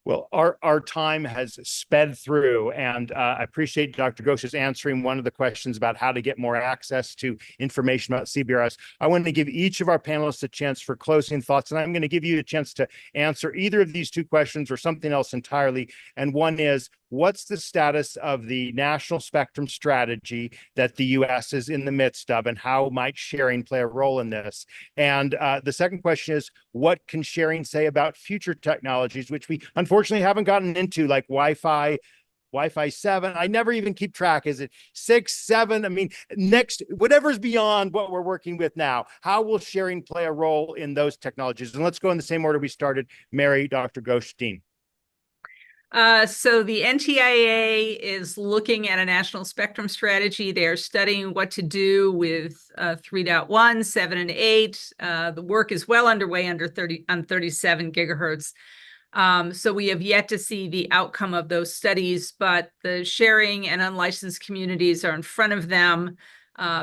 Well, our time has sped through, and I appreciate Dr. Ghosh's answering one of the questions about how to get more access to information about CBRS. I want to give each of our panelists a chance for closing thoughts, and I'm going to give you a chance to answer either of these two questions or something else entirely. And one is, what's the status of the national spectrum strategy that the U.S. is in the midst of, and how might sharing play a role in this? And the second question is, what can sharing say about future technologies, which we unfortunately haven't gotten into, like Wi-Fi 7. I never even keep track. Is it 6, 7? I mean, next, whatever's beyond what we're working with now, how will sharing play a role in those technologies? And let's go in the same order we started. Mary, Dr. Ghosh, Dean. So the NTIA is looking at a national spectrum strategy. They are studying what to do with 3.1, 7, and 8. The work is well underway on 37 gigahertz. So we have yet to see the outcome of those studies, but the sharing and unlicensed communities are in front of them,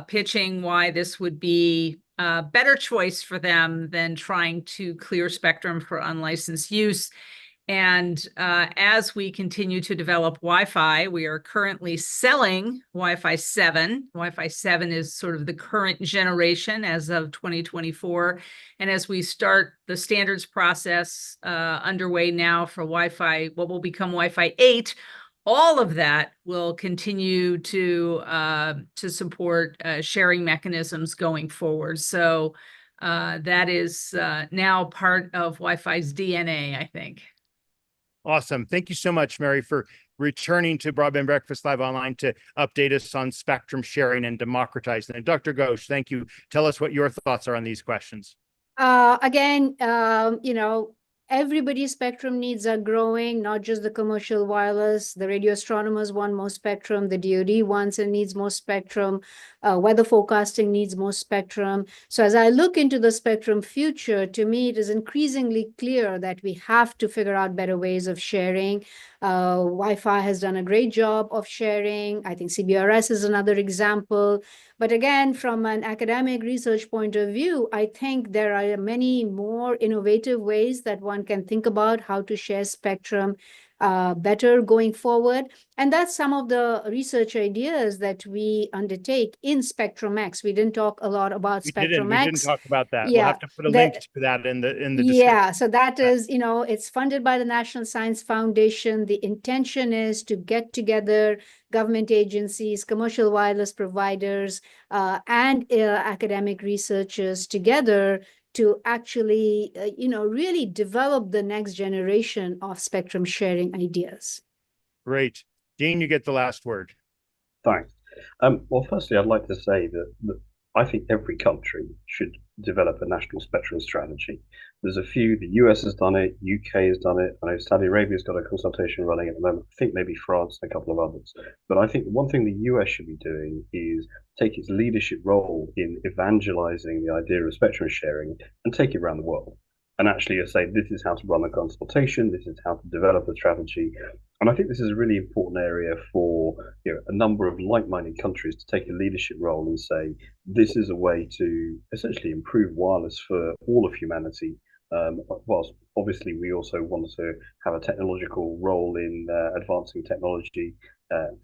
pitching why this would be a better choice for them than trying to clear spectrum for unlicensed use. And as we continue to develop Wi-Fi, we are currently selling Wi-Fi 7. Wi-Fi 7 is sort of the current generation as of 2024. And as we start the standards process underway now for Wi-Fi, what will become Wi-Fi 8, all of that will continue to support sharing mechanisms going forward. So that is now part of Wi-Fi's DNA, I think. Awesome. Thank you so much, Mary, for returning to Broadband Breakfast Live Online to update us on spectrum sharing and democratizing. And Dr. Ghosh, thank you. Tell us what your thoughts are on these questions. Again, everybody's spectrum needs are growing, not just the commercial wireless. The radio astronomers want more spectrum. The DoD wants and needs more spectrum. Weather forecasting needs more spectrum. So as I look into the spectrum future, to me, it is increasingly clear that we have to figure out better ways of sharing. Wi-Fi has done a great job of sharing. I think CBRS is another example. But again, from an academic research point of view, I think there are many more innovative ways that one can think about how to share spectrum better going forward. And that's some of the research ideas that we undertake in Spectrum X. We didn't talk a lot about Spectrum X. We didn't talk about that. Yeah, we'll have to put a link to that in the description. Yeah, so that is, it's funded by the National Science Foundation. The intention is to get together government agencies, commercial wireless providers, and academic researchers together to actually, really develop the next generation of spectrum sharing ideas. Great. Dean, you get the last word. Thanks. Well, firstly, I'd like to say that I think every country should develop a national spectrum strategy. There's a few, the US has done it, UK has done it, I know Saudi Arabia's got a consultation running at the moment, I think maybe France and a couple of others. But I think one thing the US should be doing is take its leadership role in evangelizing the idea of spectrum sharing and take it around the world. And actually say, this is how to run a consultation, this is how to develop a strategy. And I think this is a really important area for a number of like-minded countries to take a leadership role and say, this is a way to essentially improve wireless for all of humanity. Whilst obviously we also want to have a technological role in advancing technology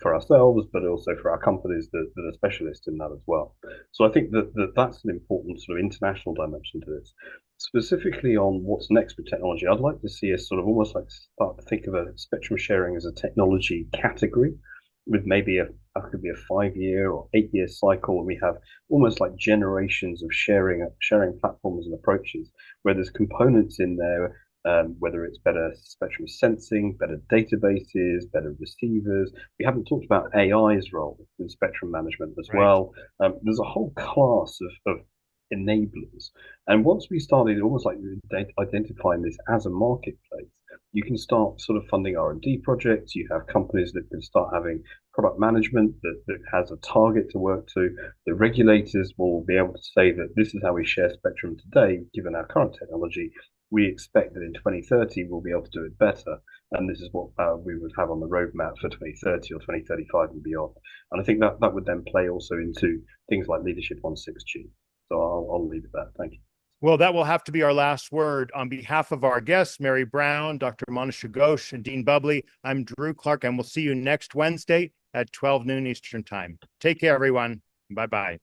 for ourselves, but also for our companies that are specialists in that as well. So I think that's an important sort of international dimension to this. Specifically on what's next with technology, I'd like to see us sort of almost like start to think of a spectrum sharing as a technology category with maybe could be a 5-year or 8-year cycle, and we have almost like generations of sharing platforms and approaches where there's components in there, whether it's better spectrum sensing, better databases, better receivers. We haven't talked about AI's role in spectrum management as well. There's a whole class of enablers. And once we started almost like identifying this as a marketplace, you can start sort of funding R&D projects. You have companies that can start having product management that has a target to work to. The regulators will be able to say that this is how we share spectrum today, given our current technology. We expect that in 2030, we'll be able to do it better. And this is what we would have on the roadmap for 2030 or 2035 and beyond. And I think that would then play also into things like leadership on 6G. So I'll leave it there. Thank you. Well, that will have to be our last word. On behalf of our guests, Mary Brown, Dr. Monisha Ghosh, and Dean Bubley, I'm Drew Clark, and we'll see you next Wednesday at 12 noon Eastern Time. Take care, everyone. Bye-bye.